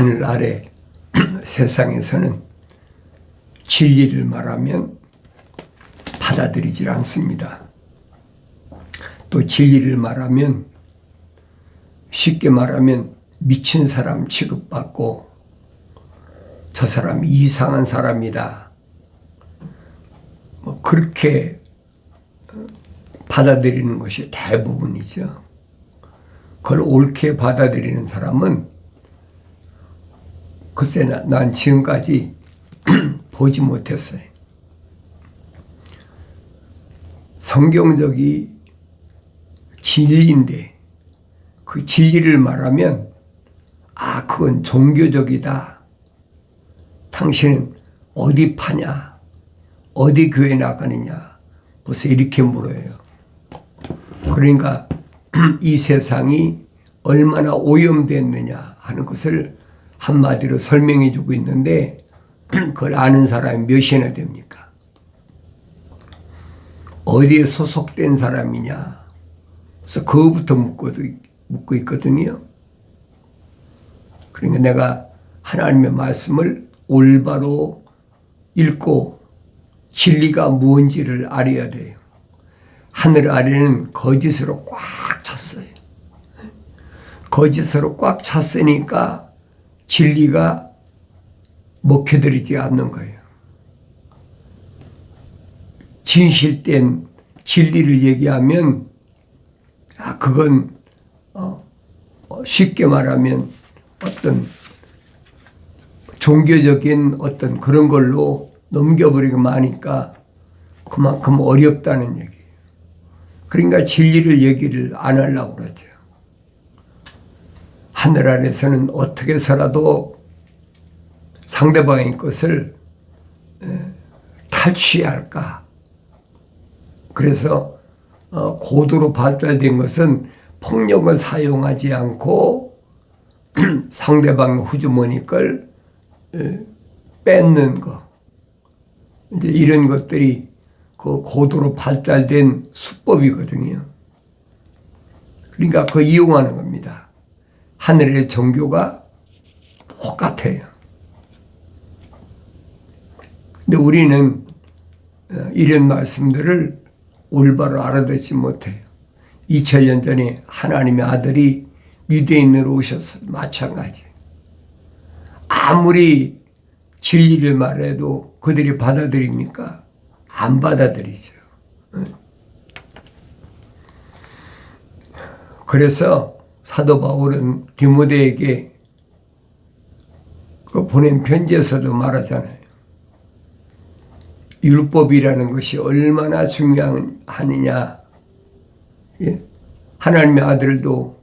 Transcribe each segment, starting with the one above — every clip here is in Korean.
하늘 아래 세상에서는 진리를 말하면 받아들이질 않습니다. 또 진리를 말하면 쉽게 말하면 미친 사람 취급받고 저 사람 이상한 사람이다. 그렇게 받아들이는 것이 대부분이죠. 그걸 옳게 받아들이는 사람은 글쎄 난 지금까지 보지 못했어요. 성경적이 진리인데 그 진리를 말하면 그건 종교적이다. 당신은 어디 파냐? 어디 교회 나가느냐? 벌써 이렇게 물어요. 그러니까 이 세상이 얼마나 오염됐느냐 하는 것을 한마디로 설명해 주고 있는데 그걸 아는 사람이 몇이나 됩니까? 어디에 소속된 사람이냐? 그래서 그거부터 묻고 있거든요. 그러니까 내가 하나님의 말씀을 올바로 읽고 진리가 무엇인지를 알아야 돼요. 하늘 아래는 거짓으로 꽉 찼어요. 거짓으로 꽉 찼으니까 진리가 먹혀들이지 않는 거예요. 진실된 진리를 얘기하면 그건 쉽게 말하면 어떤 종교적인 어떤 그런 걸로 넘겨버리고 마니까 그만큼 어렵다는 얘기예요. 그러니까 진리를 얘기를 안 하려고 그러죠. 하늘 아래서는 어떻게 해서라도 상대방의 것을 탈취할까. 그래서 고도로 발달된 것은 폭력을 사용하지 않고 상대방의 후주머니 걸 뺏는 거. 이제 이런 것들이 그 고도로 발달된 수법이거든요. 그러니까 그 이용하는 겁니다. 하늘의 종교가 똑같아요. 근데 우리는 이런 말씀들을 올바로 알아듣지 못해요. 2000년 전에 하나님의 아들이 유대인으로 오셔서 마찬가지. 아무리 진리를 말해도 그들이 받아들입니까? 안 받아들이죠. 그래서 사도 바울은 디모데에게 그 보낸 편지에서도 말하잖아요. 율법이라는 것이 얼마나 중요하느냐. 하나님의 아들도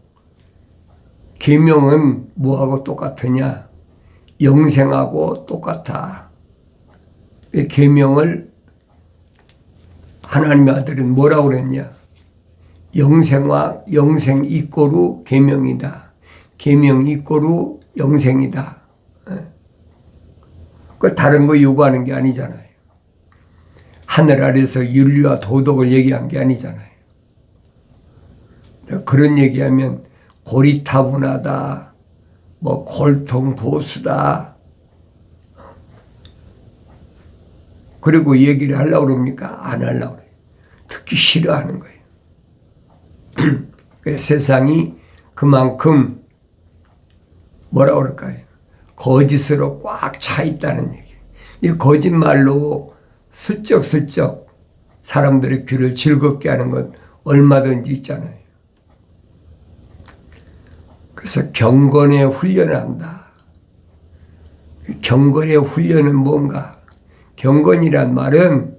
계명은 뭐하고 똑같으냐? 영생하고 똑같아. 계명을 하나님의 아들은 뭐라고 그랬냐? 영생과 영생 이꼬루 계명이다. 계명 이꼬루 영생이다. 그 다른 거 요구하는 게 아니잖아요. 하늘 아래서 윤리와 도덕을 얘기한 게 아니잖아요. 그런 얘기하면 고리타분하다, 골통보수다. 그리고 얘기를 하려고 그럽니까? 안 하려고 그래요. 듣기 싫어하는 거예요. 세상이 그만큼 뭐라고 그럴까요? 거짓으로 꽉 차 있다는 얘기예요. 거짓말로 슬쩍슬쩍 사람들의 귀를 즐겁게 하는 건 얼마든지 있잖아요. 그래서 경건에 훈련을 한다. 경건의 훈련은 뭔가? 경건이란 말은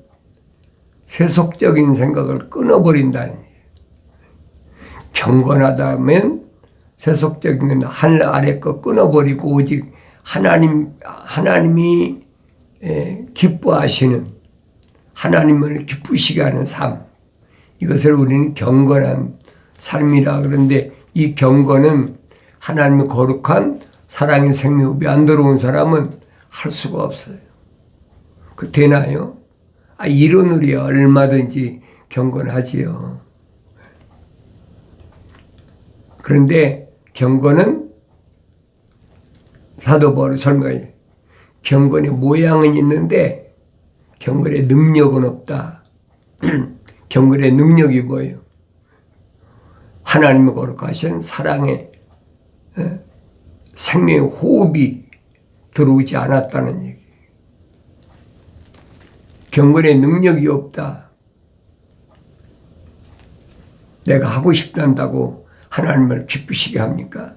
세속적인 생각을 끊어버린다는 얘기예요. 경건하다면 세속적인 건 하늘 아래 거 끊어버리고 오직 하나님이 기뻐하시는, 하나님을 기쁘시게 하는 삶, 이것을 우리는 경건한 삶이라 그러는데, 이 경건은 하나님의 거룩한 사랑의 생명이 안 들어온 사람은 할 수가 없어요. 그 되나요? 이론으로야 얼마든지 경건하지요. 그런데 경건은 사도 바울이 설명해. 경건의 모양은 있는데 경건의 능력은 없다. 경건의 능력이 뭐예요? 하나님의 거룩하신 사랑의 생명의 호흡이 들어오지 않았다는 얘기. 경건의 능력이 없다. 내가 하고 싶단다고 하나님을 기쁘시게 합니까?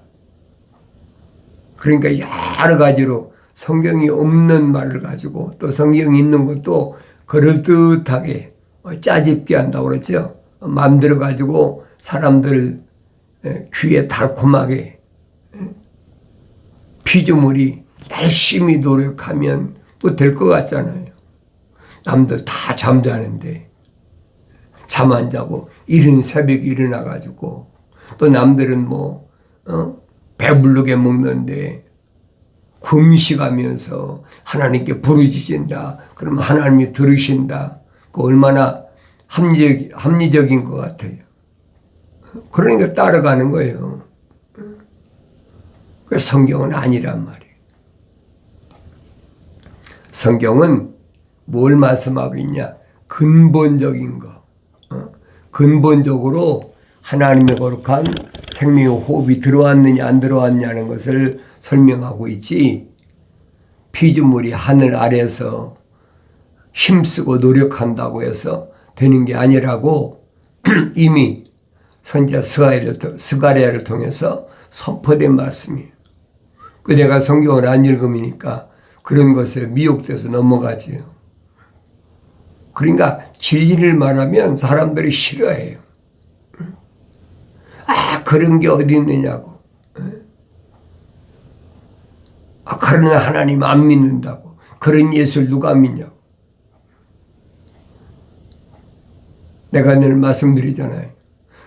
그러니까 여러 가지로 성경이 없는 말을 가지고 또 성경이 있는 것도 그럴듯하게 짜집게 한다고 그랬죠. 만들어 가지고 사람들 귀에 달콤하게 피조물이 열심히 노력하면 뭐 될 것 같잖아요. 남들 다 잠자는데 잠 안 자고 이른 새벽에 일어나 가지고 또 남들은 뭐 배부르게 먹는데 금식하면서 하나님께 부르짖는다. 그러면 하나님이 들으신다. 그 얼마나 합리적인 것 같아요. 그러니까 따라가는 거예요. 그 성경은 아니란 말이에요. 성경은 뭘 말씀하고 있냐? 근본적인 거. 근본적으로 하나님의 거룩한 생명의 호흡이 들어왔느냐 안 들어왔냐는 것을 설명하고 있지, 피조물이 하늘 아래서 힘쓰고 노력한다고 해서 되는 게 아니라고 이미 선지자 스가랴를 통해서 선포된 말씀이에요. 그 내가 성경을 안 읽으니까 그런 것에 미혹돼서 넘어가지요. 그러니까 진리를 말하면 사람들이 싫어해요. 그런 게 어디 있느냐고. 그런 하나님 안 믿는다고. 그런 예수를 누가 믿냐고. 내가 늘 말씀드리잖아요.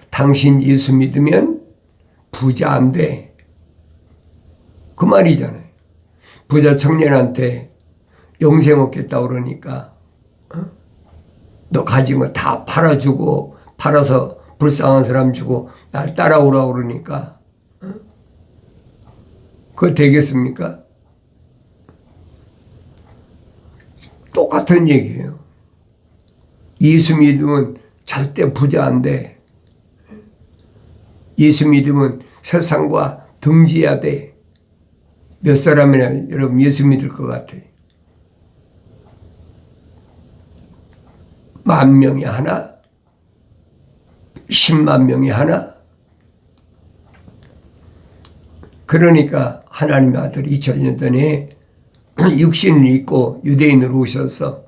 당신 예수 믿으면 부자 안 돼. 그 말이잖아요. 부자 청년한테 영생 얻겠다 그러니까 너 가진 거 다 팔아주고, 팔아서 불쌍한 사람 주고 날 따라오라고 그러니까 그거 되겠습니까? 똑같은 얘기예요. 예수 믿으면 절대 부자 안 돼. 예수 믿으면 세상과 등지해야 돼. 몇 사람이나 여러분 예수 믿을 것 같아요? 10,000명이 하나? 10만 명이 하나? 그러니까 하나님의 아들 2000년 전에 육신을 입고 유대인으로 오셔서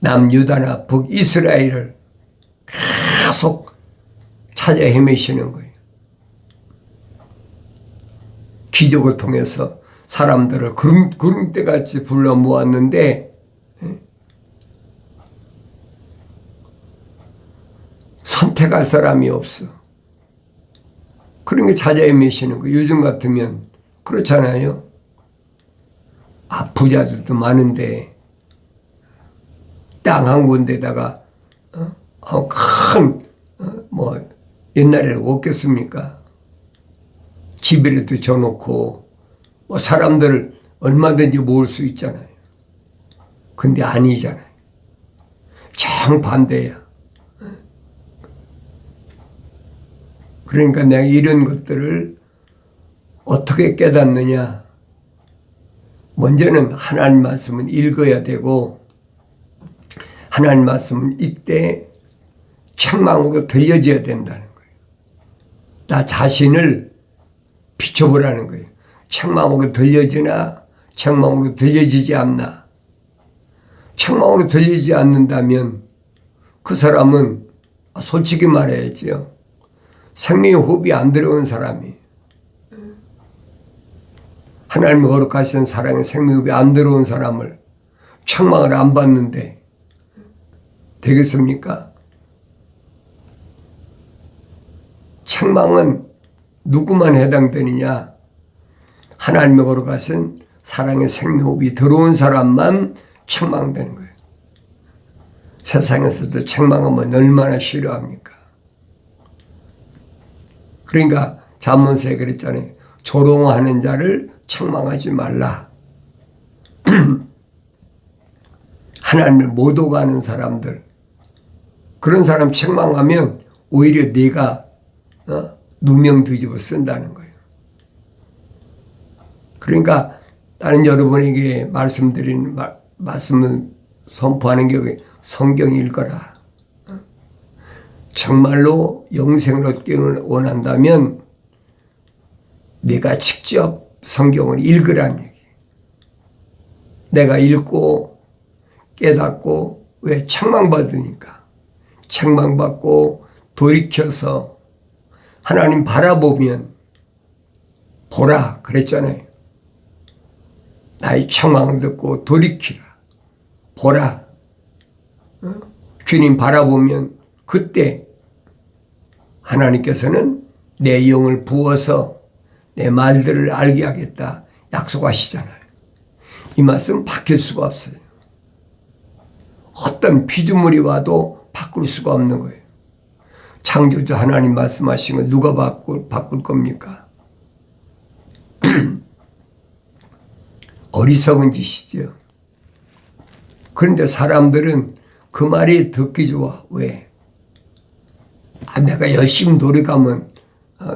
남유다나 북이스라엘을 계속 찾아 헤매시는 거예요. 기적을 통해서 사람들을 구름대같이 불러 모았는데 선택할 사람이 없어. 그러니까 찾아 헤매시는 거예요. 요즘 같으면 그렇잖아요. 부자들도 많은데 땅 한 군데다가 큰 옛날에는 없겠습니까? 집이라도 져놓고 뭐 사람들을 얼마든지 모을 수 있잖아요. 근데 아니잖아요. 정반대야. 그러니까 내가 이런 것들을 어떻게 깨닫느냐. 먼저는 하나님 말씀은 읽어야 되고, 하나님 말씀은 이때 책망으로 들려져야 된다는 거예요. 나 자신을 비춰보라는 거예요. 책망으로 들려지나 책망으로 들려지지 않나. 책망으로 들리지 않는다면 그 사람은 솔직히 말해야지요. 생명의 호흡이 안 들어온 사람이, 하나님의 거룩하신 사랑의 생명의 호흡이 안 들어온 사람을 책망을 안 받는데 되겠습니까? 책망은 누구만 해당되느냐? 하나님의 거룩하신 사랑의 생명호흡이 들어온 사람만 책망되는 거예요. 세상에서도 책망하면 얼마나 싫어합니까? 그러니까 잠언서에 그랬잖아요. 조롱하는 자를 책망하지 말라. 하나님을 못 오가는 사람들, 그런 사람 책망하면 오히려 내가 누명 뒤집어 쓴다는 거예요. 그러니까 나는 여러분에게 말씀을 선포하는 게 성경 읽어라. 정말로 영생을 얻기를 원한다면 내가 직접 성경을 읽으라는 얘기. 내가 읽고 깨닫고, 왜? 책망받으니까. 책망받고 돌이켜서 하나님 바라보면, 보라 그랬잖아요. 나의 책망을 듣고 돌이키라. 보라. 주님 바라보면 그때 하나님께서는 내 영을 부어서 내 말들을 알게 하겠다 약속하시잖아요. 이 말씀 바뀔 수가 없어요. 어떤 피조물이 와도 바꿀 수가 없는 거예요. 창조주 하나님 말씀하신 걸 누가 바꿀 겁니까? 어리석은 짓이죠. 그런데 사람들은 그 말이 듣기 좋아. 왜? 내가 열심히 노력하면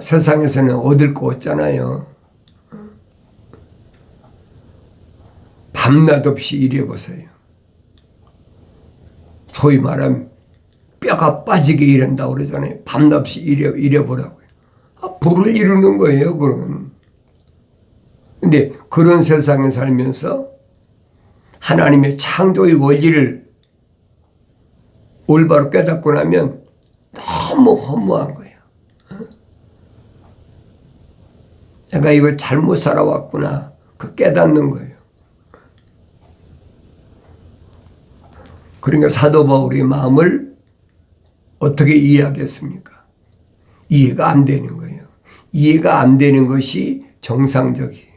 세상에서는 얻을 거 없잖아요. 밤낮 없이 일해보세요. 소위 말하면 뼈가 빠지게 일한다고 그러잖아요. 밤낮 없이 일해보라고요. 불을 이루는 거예요, 그건. 근데 그런 세상에 살면서 하나님의 창조의 원리를 올바로 깨닫고 나면 너무 허무한 거예요. 내가 이거 잘못 살아왔구나. 그 깨닫는 거예요. 그러니까 사도 바울의 마음을 어떻게 이해하겠습니까? 이해가 안 되는 거예요. 이해가 안 되는 것이 정상적이에요.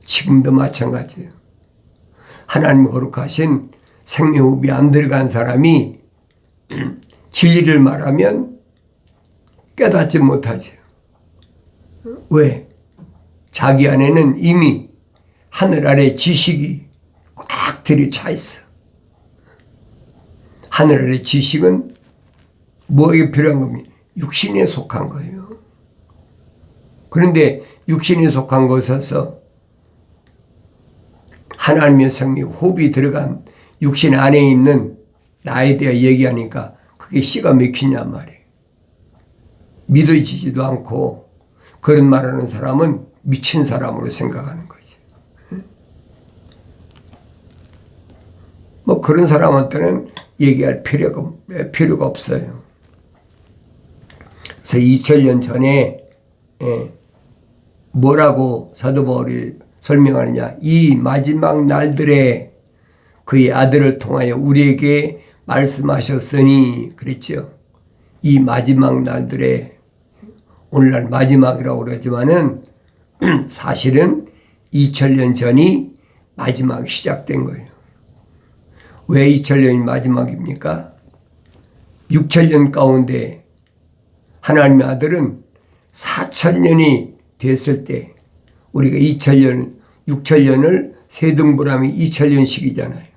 지금도 마찬가지예요. 하나님 거룩하신 생명호흡이 안 들어간 사람이 진리를 말하면 깨닫지 못하죠. 왜? 자기 안에는 이미 하늘 아래 지식이 꽉 들이차 있어. 하늘 아래 지식은 뭐에게 필요한 겁니까? 육신에 속한 거예요. 그런데 육신에 속한 것에서 하나님의 생명 호흡이 들어간 육신 안에 있는 나에 대해 얘기하니까 그게 씨가 맥히냔 말이에요. 믿어지지도 않고 그런 말하는 사람은 미친 사람으로 생각하는 거지. 뭐 그런 사람한테는 얘기할 필요가 없어요. 그래서 2000년 전에 뭐라고 사도 바울이 설명하느냐. 이 마지막 날들에 그의 아들을 통하여 우리에게 말씀하셨으니 그랬죠. 이 마지막 날들에, 오늘날 마지막이라고 그러지만은 사실은 2000년 전이 마지막이 시작된 거예요. 왜 2000년이 마지막입니까? 6000년 가운데 하나님의 아들은 4000년이 됐을 때 우리가 2000년, 6000년을 세등분하면 2000년씩이잖아요.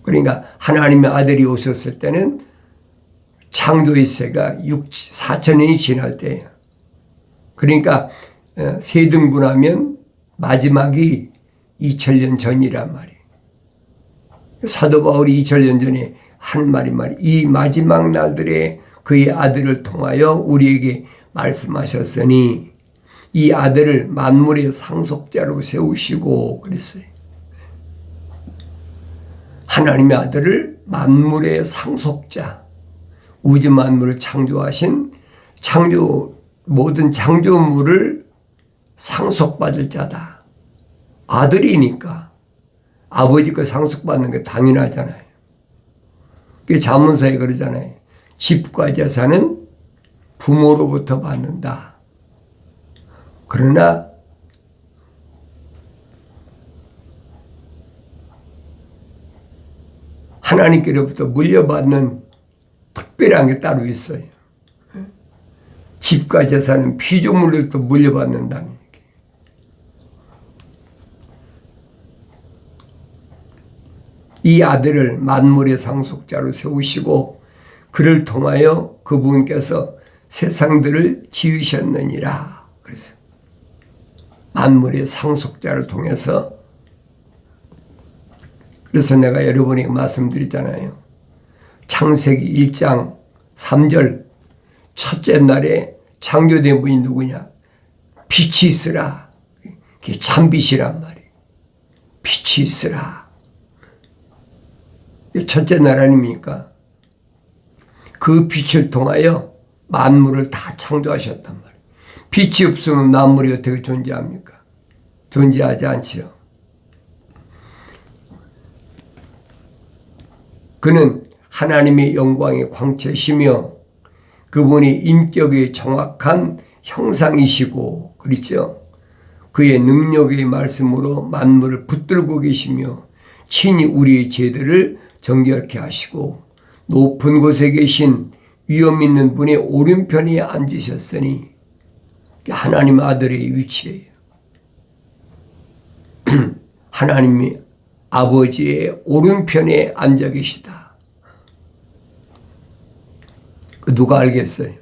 그러니까 하나님의 아들이 오셨을 때는 창조의 세가 4000년이 지날 때예요. 그러니까 세등분하면 마지막이 2000년 전이란 말이에요. 사도 바울이 2000년 전에 하는 말이 이 마지막 날들에 그의 아들을 통하여 우리에게 말씀하셨으니 이 아들을 만물의 상속자로 세우시고 그랬어요. 하나님의 아들을 만물의 상속자, 우주 만물을 창조하신 모든 창조물을 상속받을 자다. 아들이니까 아버지 거 상속받는 게 당연하잖아요. 그게 자문서에 그러잖아요. 집과 재산은 부모로부터 받는다. 그러나 하나님께로부터 물려받는 특별한 게 따로 있어요. 집과 재산은 피조물로부터 물려받는다는 얘기. 이 아들을 만물의 상속자로 세우시고 그를 통하여 그분께서 세상들을 지으셨느니라. 그래서 만물의 상속자를 통해서, 그래서 내가 여러분에게 말씀드렸잖아요. 창세기 1장 3절 첫째 날에 창조된 분이 누구냐? 빛이 있으라. 그게 참빛이란 말이에요. 빛이 있으라. 첫째 날 아닙니까? 그 빛을 통하여 만물을 다 창조하셨단 말이에요. 빛이 없으면 만물이 어떻게 존재합니까? 존재하지 않지요. 그는 하나님의 영광의 광채시며 그분이 인격의 정확한 형상이시고, 그렇죠? 그의 능력의 말씀으로 만물을 붙들고 계시며 친히 우리의 죄들을 정결케 하시고 높은 곳에 계신 위엄 있는 분의 오른편에 앉으셨으니 하나님 아들의 위치예요. 하나님이 아버지의 오른편에 앉아 계시다. 누가 알겠어요?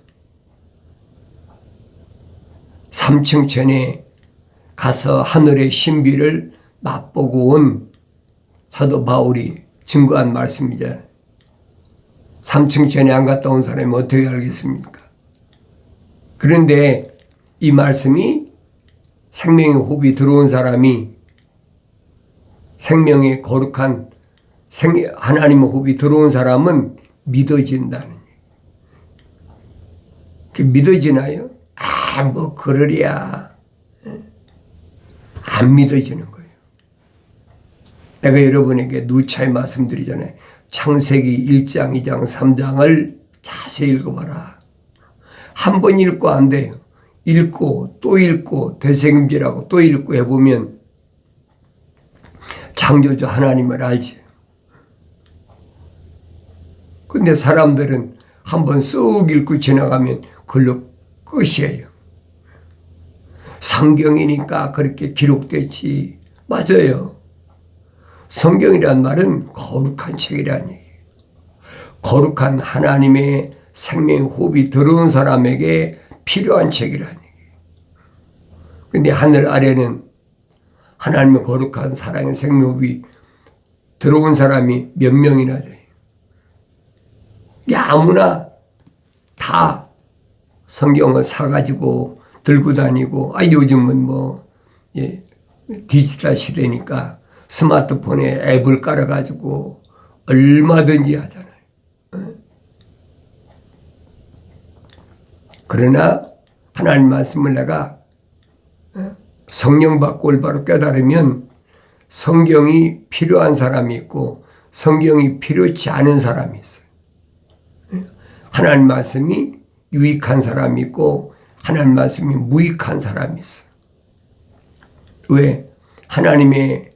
3층 전에 가서 하늘의 신비를 맛보고 온 사도 바울이 증거한 말씀이잖아요. 3층 전에 안 갔다 온 사람이 어떻게 알겠습니까? 그런데 이 말씀이 생명의 호흡이 들어온 사람이, 생명의 거룩한 하나님의 호흡이 들어온 사람은 믿어진다는 얘기예요. 그게 믿어지나요? 뭐 그러랴. 안 믿어지는 거예요. 내가 여러분에게 누차히 말씀드리잖아요. 창세기 1장, 2장, 3장을 자세히 읽어봐라. 한 번 읽고 안 돼요. 읽고 또 읽고 되새김질하고 또 읽고 해보면 창조주 하나님을 알지. 근데 사람들은 한 번 쑥 읽고 지나가면 그걸로 끝이에요. 성경이니까 그렇게 기록됐지. 맞아요. 성경이란 말은 거룩한 책이라는 얘기예요. 거룩한 하나님의 생명 호흡이 들어온 사람에게 필요한 책이라는 얘기예요. 그런데 하늘 아래는 하나님의 거룩한 사랑의 생명 호흡이 들어온 사람이 몇 명이나 돼요. 아무나 다 성경을 사가지고 들고 다니고, 요즘은 디지털 시대니까 스마트폰에 앱을 깔아가지고 얼마든지 하잖아요. 그러나 하나님 말씀을 내가 성령 받고 올바로 깨달으면 성경이 필요한 사람이 있고 성경이 필요치 않은 사람이 있어요. 하나님 말씀이 유익한 사람이 있고 하나님 말씀이 무익한 사람이 있어요. 왜? 하나님의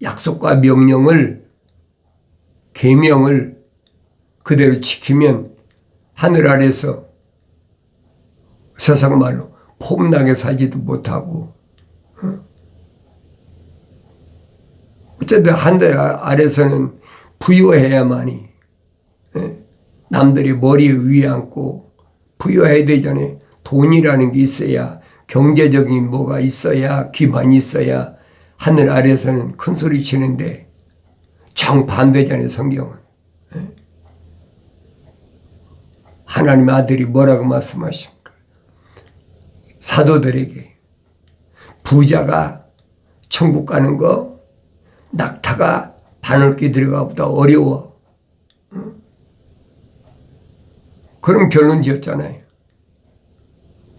약속과 명령을, 계명을 그대로 지키면 하늘 아래서 세상 말로 폼나게 살지도 못하고, 어쨌든 하늘 아래서는 부유해야만이 남들이 머리에 위에 앉고 부유해야 되잖아요. 돈이라는 게 있어야, 경제적인 뭐가 있어야, 기반이 있어야 하늘 아래에서는 큰 소리 치는데 정반대잖아요. 성경은. 하나님의 아들이 뭐라고 말씀하십니까? 사도들에게 부자가 천국 가는 거 낙타가 바늘길 들어가보다 어려워. 그럼 결론 지었잖아요.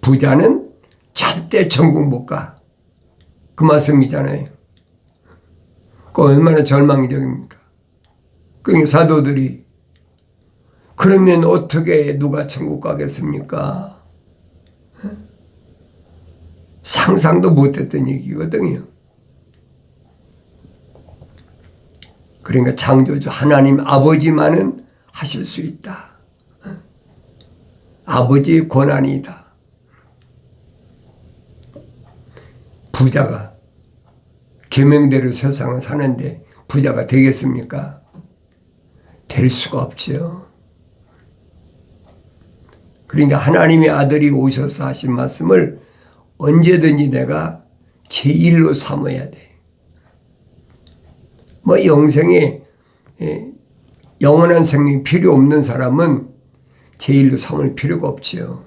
부자는 절대 천국 못 가. 그 말씀이잖아요. 그 얼마나 절망적입니까? 그러니까 사도들이 그러면 어떻게 누가 천국 가겠습니까? 상상도 못했던 얘기거든요. 그러니까 창조주 하나님 아버지만은 하실 수 있다. 아버지의 권한이다. 부자가 계명대로 세상을 사는데 부자가 되겠습니까? 될 수가 없죠. 그러니까 하나님의 아들이 오셔서 하신 말씀을 언제든지 내가 제1로 삼아야 돼. 뭐 영생에 영원한 생명이 필요 없는 사람은 제1로 삼을 필요가 없지요.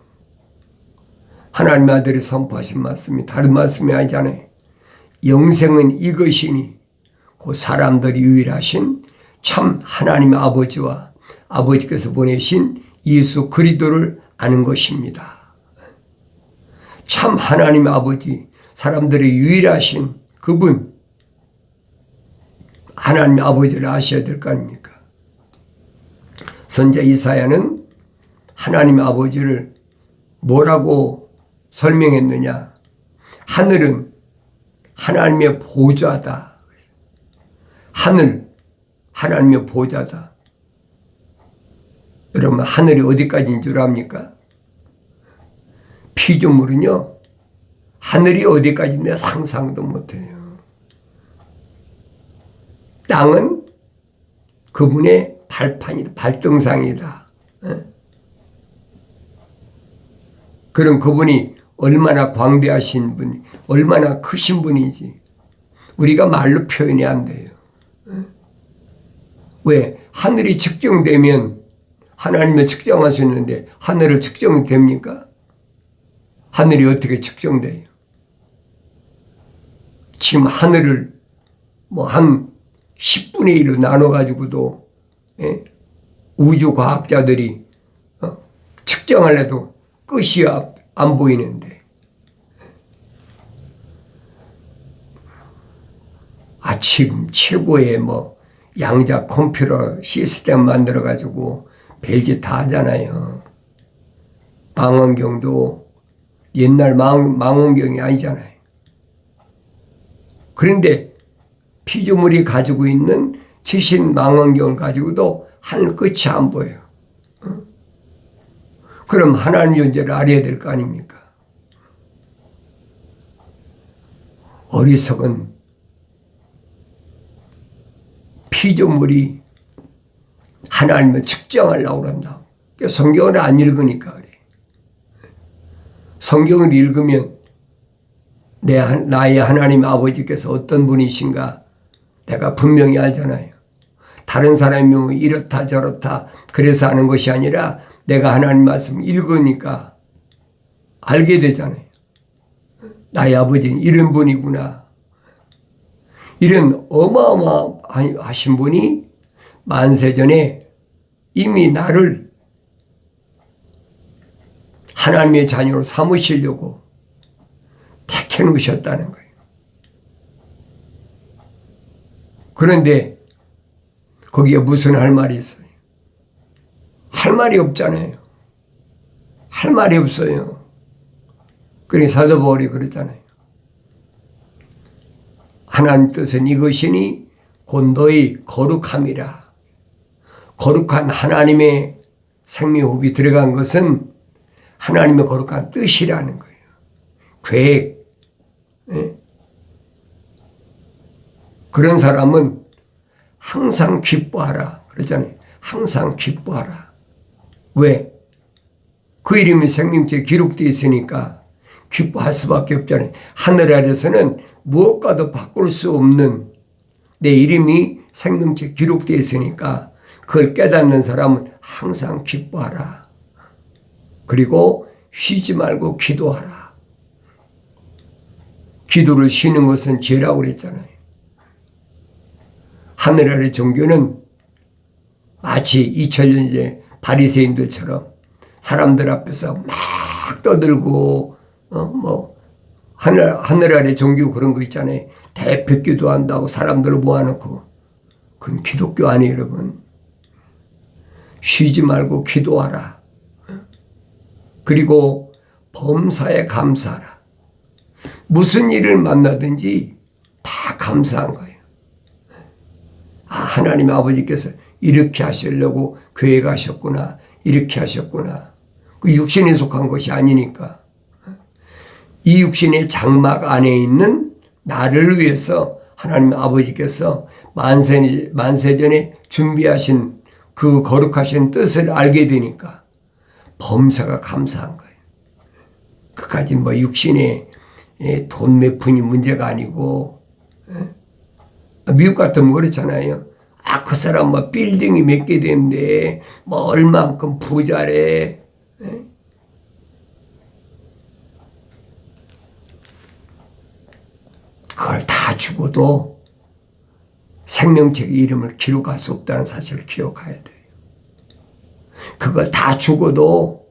하나님의 아들이 선포하신 말씀이 다른 말씀이 아니잖아요. 영생은 이것이니 그 사람들이 유일하신 참 하나님의 아버지와 아버지께서 보내신 예수 그리스도를 아는 것입니다. 참 하나님의 아버지, 사람들이 유일하신 그분, 하나님의 아버지를 아셔야 될 거 아닙니까? 선자 이사야는 하나님의 아버지를 뭐라고 설명했느냐? 하늘은 하나님의 보좌다. 하늘, 하나님의 보좌다. 여러분, 하늘이 어디까지인 줄 압니까? 피조물은요, 하늘이 어디까지인데 상상도 못해요. 땅은 그분의 발판이다, 발등상이다. 그럼 그분이 얼마나 광대하신 분이, 얼마나 크신 분인지 우리가 말로 표현이 안 돼요. 왜? 하늘이 측정되면 하나님을 측정할 수 있는데 하늘을 측정이 됩니까? 하늘이 어떻게 측정돼요? 지금 하늘을 뭐 한 10분의 1로 나눠가지고도 우주과학자들이 측정하려도 끝이 안 보이는데 지금 최고의 뭐 양자 컴퓨터 시스템 만들어가지고 별짓 다 하잖아요. 망원경도 옛날 망원경이 아니잖아요. 그런데 피조물이 가지고 있는 최신 망원경을 가지고도 하늘 끝이 안 보여요. 그럼 하나님 존재를 알아야 될 거 아닙니까? 어리석은 피조물이 하나님을 측정하려고 그런다. 성경을 안 읽으니까 그래. 성경을 읽으면 나의 하나님 아버지께서 어떤 분이신가 내가 분명히 알잖아요. 다른 사람이 이렇다 저렇다 그래서 아는 것이 아니라 내가 하나님 말씀 읽으니까 알게 되잖아요. 나의 아버지는 이런 분이구나. 이런 어마어마하신 분이 만세전에 이미 나를 하나님의 자녀로 삼으시려고 택해 놓으셨다는 거예요. 그런데 거기에 무슨 할 말이 있어요? 할 말이 없잖아요. 할 말이 없어요. 그러니 사도 바울이 그랬잖아요. 하나님 뜻은 이것이니 곧 너희 거룩함이라. 거룩한 하나님의 생명호흡이 들어간 것은 하나님의 거룩한 뜻이라는 거예요. 계획. 그런 사람은 항상 기뻐하라. 그러잖아요. 항상 기뻐하라. 왜? 그 이름이 생명체에 기록되어 있으니까 기뻐할 수밖에 없잖아요. 하늘 아래서는 무엇과도 바꿀 수 없는 내 이름이 생명체에 기록되어 있으니까 그걸 깨닫는 사람은 항상 기뻐하라. 그리고 쉬지 말고 기도하라. 기도를 쉬는 것은 죄라고 그랬잖아요. 하늘 아래 종교는 마치 2000년 전에 바리새인들처럼 사람들 앞에서 막 떠들고 하늘 아래 종교 그런 거 있잖아요. 대표 기도한다고 사람들을 모아놓고 그건 기독교 아니에요, 여러분. 쉬지 말고 기도하라. 그리고 범사에 감사하라. 무슨 일을 만나든지 다 감사한 거예요. 하나님 아버지께서 이렇게 하시려고 계획하셨구나. 이렇게 하셨구나. 그 육신에 속한 것이 아니니까. 이 육신의 장막 안에 있는 나를 위해서 하나님 아버지께서 만세전에 준비하신 그 거룩하신 뜻을 알게 되니까 범사가 감사한 거예요. 그까지 뭐 육신의 돈 몇 푼이 문제가 아니고, 미국 같으면 그렇잖아요. 그 사람 뭐 빌딩이 몇 개 되는데 뭐 얼만큼 부자래. 그걸 다 주고도 생명책의 이름을 기록할 수 없다는 사실을 기억해야 돼요. 그걸 다 주고도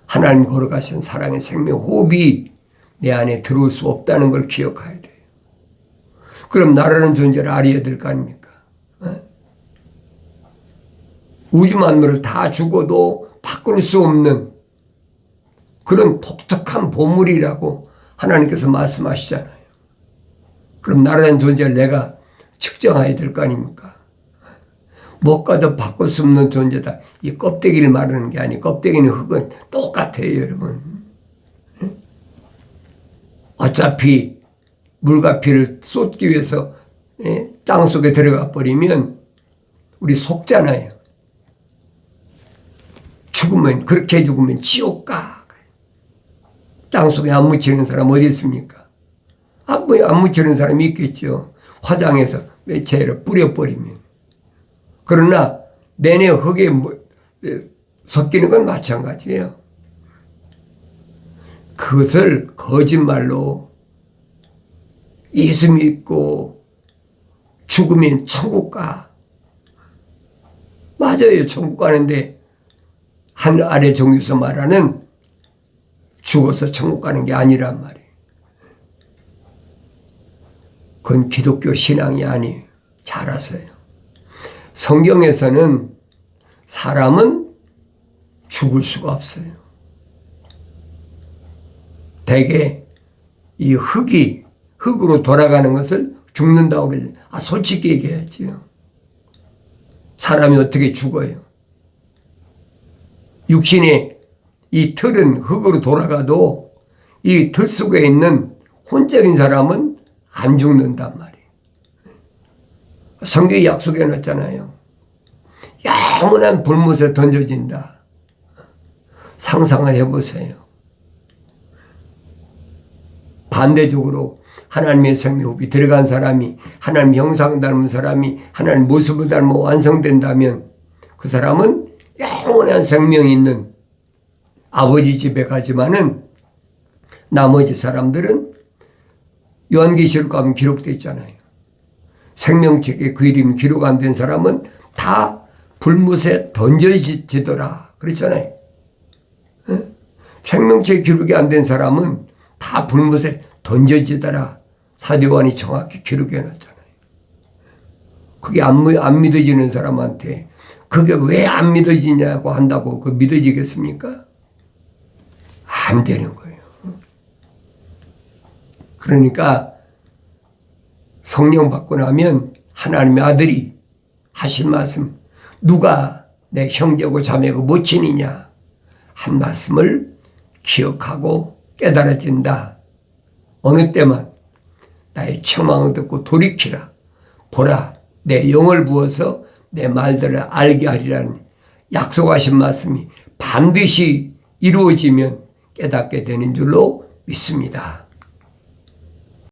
하나님 걸어가신 사랑의 생명 호흡이 내 안에 들어올 수 없다는 걸 기억해야 돼요. 그럼 나라는 존재를 알아야 될 거 아닙니까? 우주 만물을 다 주고도 바꿀 수 없는 그런 독특한 보물이라고 하나님께서 말씀하시잖아요. 그럼 나라는 존재를 내가 측정해야 될 거 아닙니까? 무엇과도 바꿀 수 없는 존재다. 이 껍데기를 말하는 게 아니고 껍데기는 흙은 똑같아요, 여러분. 어차피 물과 피를 쏟기 위해서 땅 속에 들어가 버리면 우리 속잖아요. 죽으면, 그렇게 죽으면 지옥 가. 땅 속에 안 묻히는 사람 어디 있습니까? 안 묻히는 사람이 있겠죠. 화장해서 매체를 뿌려버리면. 그러나 내내 흙에 섞이는 건 마찬가지예요. 그것을 거짓말로 예수 믿고 죽으면 천국 가. 맞아요. 천국 가는데 하늘 아래 종교에서 말하는 죽어서 천국 가는 게 아니란 말이에요. 그건 기독교 신앙이 아니에요. 잘 아세요. 성경에서는 사람은 죽을 수가 없어요. 대개 이 흙으로 돌아가는 것을 죽는다고 그러죠. 솔직히 얘기해야지요. 사람이 어떻게 죽어요? 육신의 이 틀은 흙으로 돌아가도 이 틀 속에 있는 혼적인 사람은 안 죽는단 말이에요. 성경이 약속해 놨잖아요. 영원한 불못에 던져진다. 상상을 해보세요. 반대적으로 하나님의 생명호흡이 들어간 사람이 하나님 형상을 닮은 사람이 하나님 모습을 닮아 완성된다면 그 사람은 영원한 생명이 있는 아버지 집에 가지만은 나머지 사람들은 요한계시록 가면 기록되어 있잖아요. 생명책에 그 이름이 기록 안 된 사람은 다 불못에 던져지더라. 그랬잖아요. 생명책에 기록이 안 된 사람은 다 불못에 던져지더라. 사도 요한이 정확히 기록해 놨잖아요. 그게 안 믿어지는 사람한테 그게 왜 안 믿어지냐고 한다고 그 믿어지겠습니까? 안 되는 거예요. 그러니까 성령 받고 나면 하나님의 아들이 하신 말씀, 누가 내 형제고 자매고 모친이냐 한 말씀을 기억하고 깨달아진다. 어느 때만 나의 청망을 듣고 돌이키라. 보라, 내 영을 부어서 내 말들을 알게 하리라는 약속하신 말씀이 반드시 이루어지면 깨닫게 되는 줄로 믿습니다.